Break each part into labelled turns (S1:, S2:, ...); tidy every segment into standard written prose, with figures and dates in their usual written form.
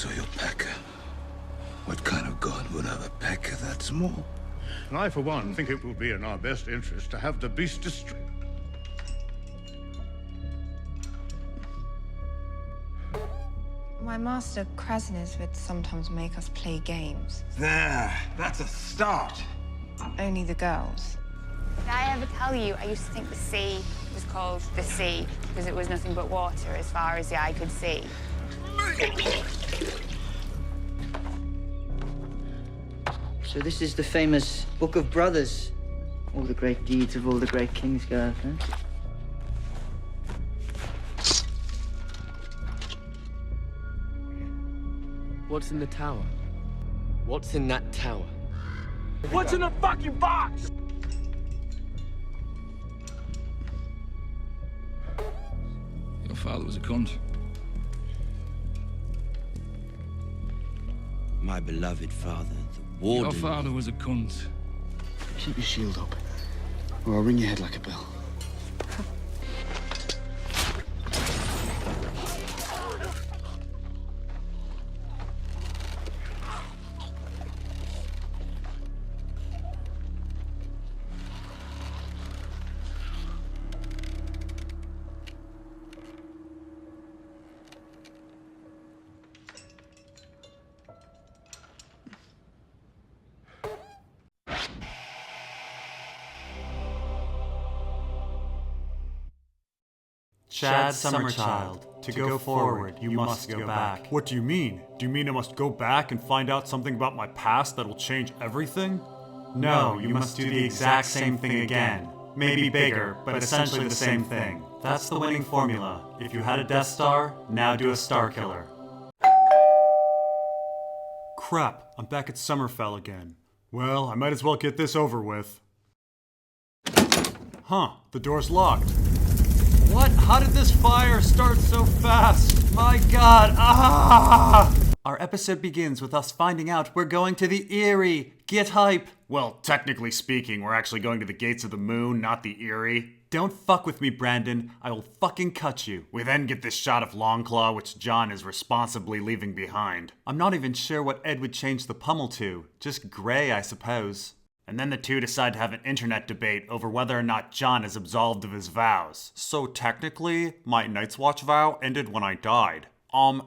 S1: So you're Packer. What kind of god would have a Packer that small?
S2: I, for one, think it will be in our best interest to have the beast destroyed.
S3: My master, Krasnys, would sometimes make us play games.
S4: There, that's a start.
S3: Only the girls.
S5: Did I ever tell you I used to think the sea was called the sea because it was nothing but water as far as the eye could see?
S6: So this is the famous Book of Brothers. All the great deeds of all the great kings go out, huh?
S7: What's in the tower? What's in that tower?
S8: What's in the fucking box?
S9: Your father was a cunt.
S4: My beloved father, the warden.
S9: Your father was a cunt.
S1: Keep your shield up, or I'll ring your head like a bell.
S10: Chad Summerchild, to go forward, you must go back.
S11: What do you mean? Do you mean I must go back and find out something about my past that'll change everything?
S10: No, you must do the exact same thing again. Maybe bigger, but essentially the same thing. That's the winning formula. If you had a Death Star, now do a Star Killer.
S11: Crap, I'm back at Summerfell again. Well, I might as well get this over with. Huh, the door's locked. What? How did this fire start so fast? My god, ah!
S10: Our episode begins with us finding out we're going to the Eyrie. Get hype!
S11: Well, technically speaking, we're actually going to the Gates of the Moon, not the Eyrie.
S10: Don't fuck with me, Brandon. I will fucking cut you.
S11: We then get this shot of Longclaw, which Jon is responsibly leaving behind.
S10: I'm not even sure what Ed would change the pummel to. Just grey, I suppose.
S11: And then the two decide to have an internet debate over whether or not Jon is absolved of his vows.
S10: So technically, my Night's Watch vow ended when I died.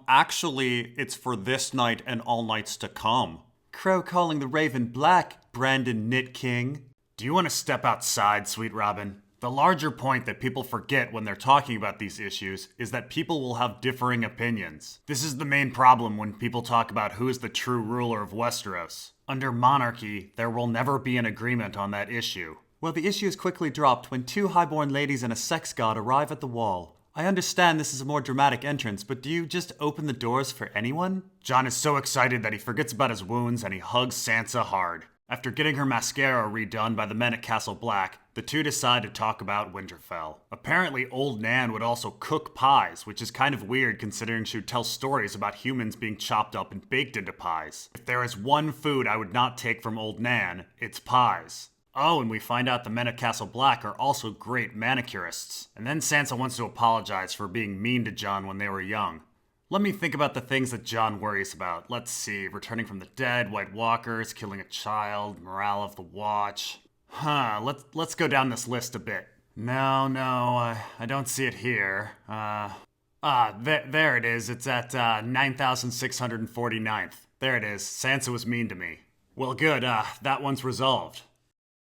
S10: Actually, it's for this night and all nights to come. Crow calling the Raven black, Brandon Knit King.
S11: Do you want to step outside, Sweet Robin? The larger point that people forget when they're talking about these issues is that people will have differing opinions. This is the main problem when people talk about who is the true ruler of Westeros. Under monarchy, there will never be an agreement on that issue.
S10: Well, the issue is quickly dropped when two highborn ladies and a sex god arrive at the wall. I understand this is a more dramatic entrance, but do you just open the doors for anyone?
S11: Jon is so excited that he forgets about his wounds and he hugs Sansa hard. After getting her mascara redone by the men at Castle Black, the two decide to talk about Winterfell. Apparently, Old Nan would also cook pies, which is kind of weird considering she would tell stories about humans being chopped up and baked into pies. If there is one food I would not take from Old Nan, it's pies. Oh, and we find out the men at Castle Black are also great manicurists. And then Sansa wants to apologize for being mean to Jon when they were young. Let me think about the things that Jon worries about. Let's see, returning from the dead, White Walkers, killing a child, morale of the Watch. Let's go down this list a bit. No, I don't see it here. There it is. It's at 9,649th. There it is. Sansa was mean to me. Well, good. That one's resolved.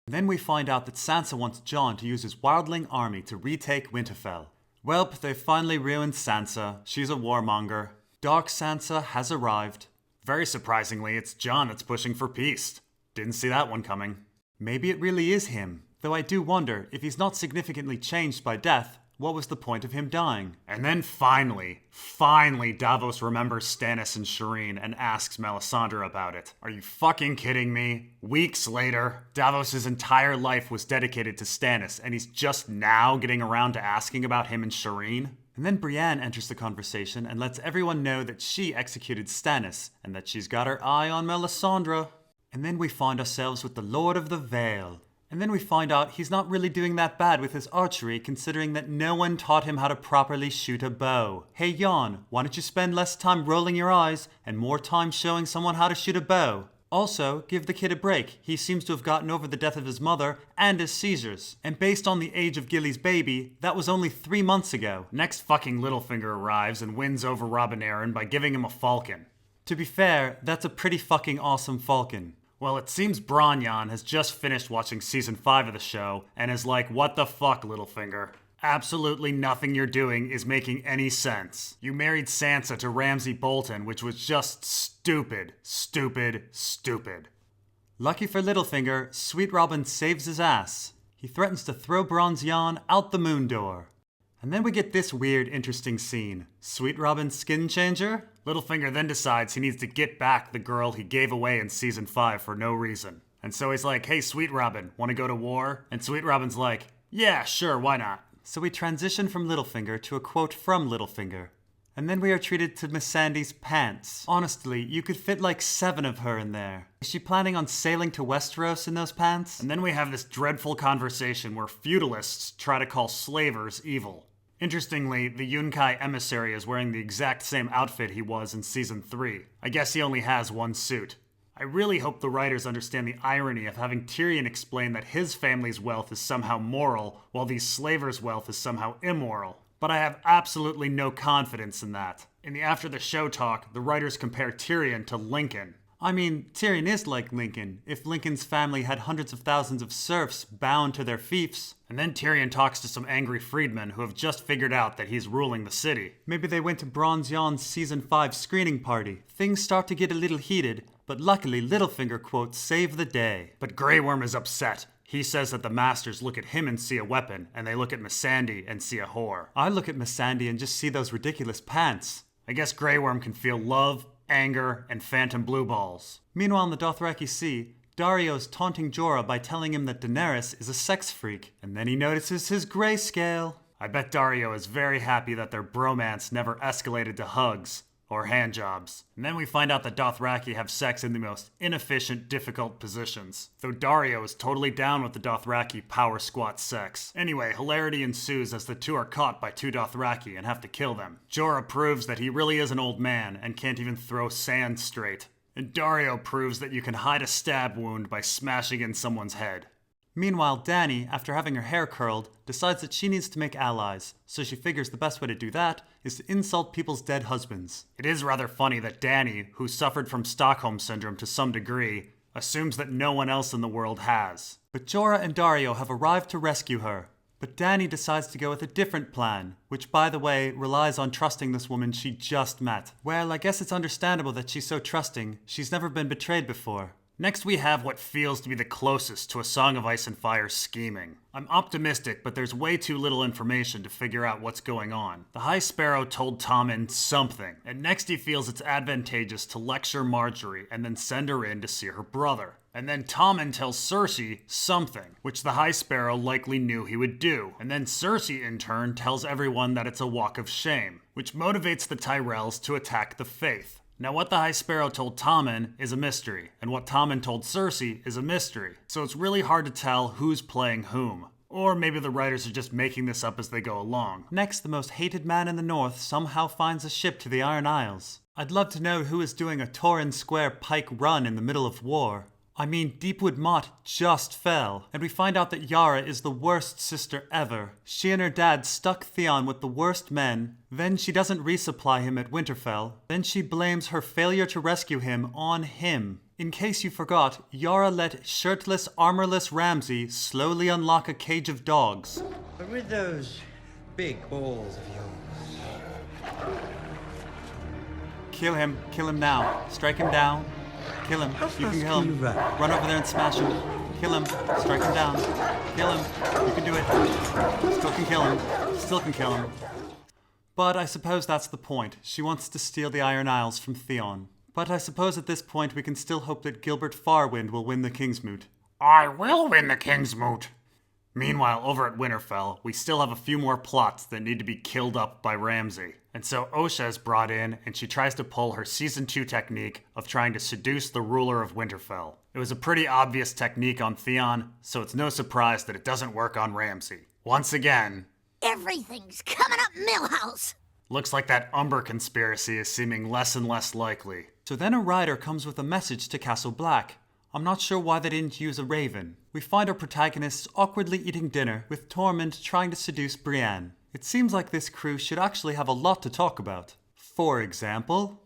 S10: Then we find out that Sansa wants Jon to use his wildling army to retake Winterfell. Welp, they finally ruined Sansa. She's a warmonger. Dark Sansa has arrived.
S11: Very surprisingly, it's Jon that's pushing for peace. Didn't see that one coming.
S10: Maybe it really is him. Though I do wonder, if he's not significantly changed by death, what was the point of him dying?
S11: And then finally, Davos remembers Stannis and Shireen and asks Melisandre about it. Are you fucking kidding me? Weeks later, Davos' entire life was dedicated to Stannis, and he's just now getting around to asking about him and Shireen?
S10: And then Brienne enters the conversation and lets everyone know that she executed Stannis, and that she's got her eye on Melisandre. And then we find ourselves with the Lord of the Vale. And then we find out he's not really doing that bad with his archery, considering that no one taught him how to properly shoot a bow. Hey Jon, why don't you spend less time rolling your eyes and more time showing someone how to shoot a bow? Also, give the kid a break. He seems to have gotten over the death of his mother and his seizures. And based on the age of Gilly's baby, that was only 3 months ago.
S11: Next fucking Littlefinger arrives and wins over Robin Arryn by giving him a falcon.
S10: To be fair, that's a pretty fucking awesome falcon.
S11: Well, it seems Bronyan has just finished watching season 5 of the show and is like, what the fuck, Littlefinger? Absolutely nothing you're doing is making any sense. You married Sansa to Ramsay Bolton, which was just stupid, stupid, stupid.
S10: Lucky for Littlefinger, Sweet Robin saves his ass. He threatens to throw Bronzyon out the moon door. And then we get this weird, interesting scene. Sweet Robin's skin changer?
S11: Littlefinger then decides he needs to get back the girl he gave away in season 5 for no reason. And so he's like, hey, Sweet Robin, wanna go to war? And Sweet Robin's like, yeah, sure, why not?
S10: So we transition from Littlefinger to a quote from Littlefinger. And then we are treated to Miss Sandy's pants. Honestly, you could fit like 7 of her in there. Is she planning on sailing to Westeros in those pants?
S11: And then we have this dreadful conversation where feudalists try to call slavers evil. Interestingly, the Yunkai emissary is wearing the exact same outfit he was in season 3. I guess he only has one suit. I really hope the writers understand the irony of having Tyrion explain that his family's wealth is somehow moral, while these slavers' wealth is somehow immoral. But I have absolutely no confidence in that. In the After the Show talk, the writers compare Tyrion to Lincoln.
S10: I mean, Tyrion is like Lincoln, if Lincoln's family had hundreds of thousands of serfs bound to their fiefs.
S11: And then Tyrion talks to some angry freedmen who have just figured out that he's ruling the city.
S10: Maybe they went to Bronzyon's season 5 screening party. Things start to get a little heated, but luckily Littlefinger quotes save the day.
S11: But Grey Worm is upset. He says that the Masters look at him and see a weapon, and they look at Missandei and see a whore.
S10: I look at Missandei and just see those ridiculous pants.
S11: I guess Grey Worm can feel love, anger, and phantom blue balls.
S10: Meanwhile in the Dothraki Sea, Daario's taunting Jorah by telling him that Daenerys is a sex freak, and then he notices his grayscale.
S11: I bet Daario is very happy that their bromance never escalated to hugs or handjobs. And then we find out that Dothraki have sex in the most inefficient, difficult positions. Though Daario is totally down with the Dothraki power squat sex. Anyway, hilarity ensues as the two are caught by 2 Dothraki and have to kill them. Jorah proves that he really is an old man and can't even throw sand straight. And Daario proves that you can hide a stab wound by smashing in someone's head.
S10: Meanwhile, Dany, after having her hair curled, decides that she needs to make allies, so she figures the best way to do that is to insult people's dead husbands.
S11: It is rather funny that Dany, who suffered from Stockholm Syndrome to some degree, assumes that no one else in the world has.
S10: But Jorah and Daario have arrived to rescue her. But Dany decides to go with a different plan, which by the way relies on trusting this woman she just met. Well, I guess it's understandable that she's so trusting. She's never been betrayed before.
S11: Next we have what feels to be the closest to a Song of Ice and Fire scheming. I'm optimistic, but there's way too little information to figure out what's going on. The High Sparrow told Tommen something, and next he feels it's advantageous to lecture Marjorie and then send her in to see her brother. And then Tommen tells Cersei something, which the High Sparrow likely knew he would do. And then Cersei, in turn, tells everyone that it's a walk of shame, which motivates the Tyrells to attack the Faith. Now what the High Sparrow told Tommen is a mystery, and what Tommen told Cersei is a mystery. So it's really hard to tell who's playing whom. Or maybe the writers are just making this up as they go along.
S10: Next, the most hated man in the North somehow finds a ship to the Iron Isles. I'd love to know who is doing a Torrhen Square pike run in the middle of war. I mean, Deepwood Mott just fell, and we find out that Yara is the worst sister ever. She and her dad stuck Theon with the worst men, then she doesn't resupply him at Winterfell, then she blames her failure to rescue him on him. In case you forgot, Yara let shirtless, armorless Ramsay slowly unlock a cage of dogs.
S6: But with those big balls of yours.
S10: Kill him now, strike him down. Kill him. You can kill him. Run over there and smash him. Kill him. Strike him down. Kill him. You can do it. Still can kill him. Still can kill him. But I suppose that's the point. She wants to steal the Iron Isles from Theon. But I suppose at this point we can still hope that Gilbert Farwind will win the Kingsmoot.
S11: I will win the Kingsmoot! Meanwhile, over at Winterfell, we still have a few more plots that need to be killed up by Ramsay. And so Osha is brought in, and she tries to pull her Season 2 technique of trying to seduce the ruler of Winterfell. It was a pretty obvious technique on Theon, so it's no surprise that it doesn't work on Ramsay. Once again,
S12: everything's coming up Millhouse.
S11: Looks like that Umber conspiracy is seeming less and less likely.
S10: So then a rider comes with a message to Castle Black. I'm not sure why they didn't use a raven. We find our protagonists awkwardly eating dinner, with Tormund trying to seduce Brienne. It seems like this crew should actually have a lot to talk about. For example...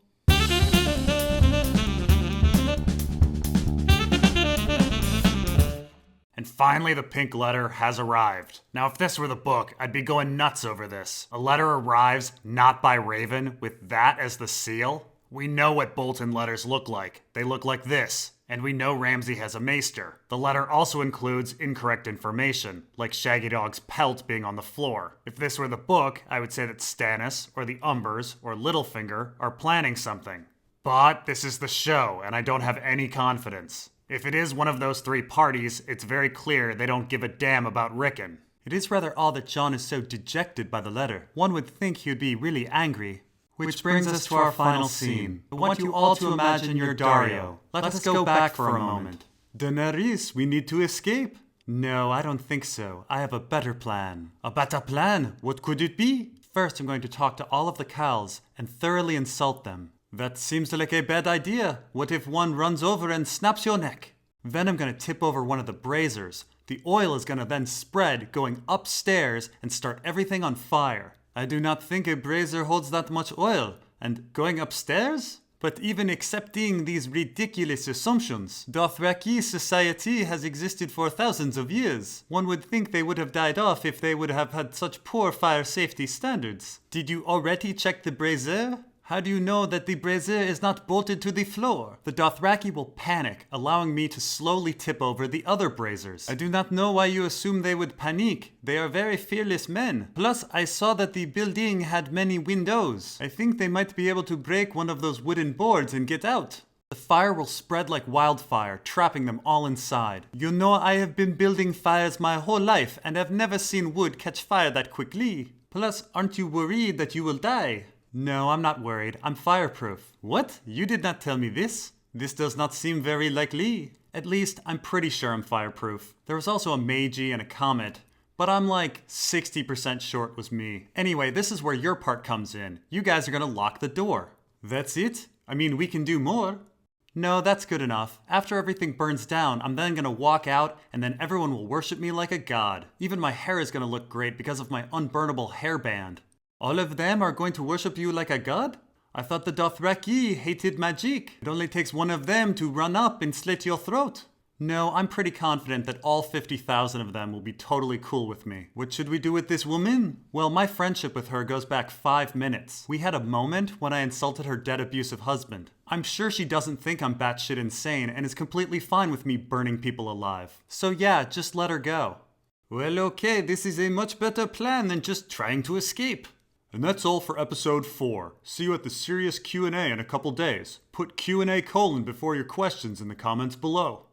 S11: And finally, the pink letter has arrived. Now, if this were the book, I'd be going nuts over this. A letter arrives, not by Raven, with that as the seal. We know what Bolton letters look like. They look like this. And we know Ramsay has a maester. The letter also includes incorrect information, like Shaggy Dog's pelt being on the floor. If this were the book, I would say that Stannis, or the Umbers, or Littlefinger are planning something. But this is the show, and I don't have any confidence. If it is one of those three parties, it's very clear they don't give a damn about Rickon.
S10: It is rather odd that Jon is so dejected by the letter. One would think he would be really angry. Which brings us to our final scene. I want you all to imagine you're Dario. Let us go back for a moment. Daenerys, we need to escape. No, I don't think so. I have a better plan. A better plan? What could it be? First, I'm going to talk to all of the Khals and thoroughly insult them. That seems like a bad idea. What if one runs over and snaps your neck? Then I'm going to tip over one of the braziers. The oil is going to then spread, going upstairs and start everything on fire. I do not think a brazier holds that much oil. And going upstairs? But even accepting these ridiculous assumptions, Dothraki society has existed for thousands of years. One would think they would have died off if they would have had such poor fire safety standards. Did you already check the brazier? How do you know that the brazier is not bolted to the floor? The Dothraki will panic, allowing me to slowly tip over the other braziers. I do not know why you assume they would panic. They are very fearless men. Plus, I saw that the building had many windows. I think they might be able to break one of those wooden boards and get out. The fire will spread like wildfire, trapping them all inside. You know, I have been building fires my whole life and have never seen wood catch fire that quickly. Plus, aren't you worried that you will die? No, I'm not worried. I'm fireproof. What? You did not tell me this? This does not seem very likely. At least, I'm pretty sure I'm fireproof. There was also a Meiji and a comet, but I'm like 60% sure it was me. Anyway, this is where your part comes in. You guys are gonna lock the door. That's it? I mean, we can do more. No, that's good enough. After everything burns down, I'm then gonna walk out and then everyone will worship me like a god. Even my hair is gonna look great because of my unburnable hairband. All of them are going to worship you like a god? I thought the Dothraki hated magic. It only takes one of them to run up and slit your throat. No, I'm pretty confident that all 50,000 of them will be totally cool with me. What should we do with this woman? Well, my friendship with her goes back 5 minutes. We had a moment when I insulted her dead abusive husband. I'm sure she doesn't think I'm batshit insane and is completely fine with me burning people alive. So yeah, just let her go. Well, okay, this is a much better plan than just trying to escape.
S11: And that's all for episode 4. See you at the serious Q&A in a couple days. Put Q&A : before your questions in the comments below.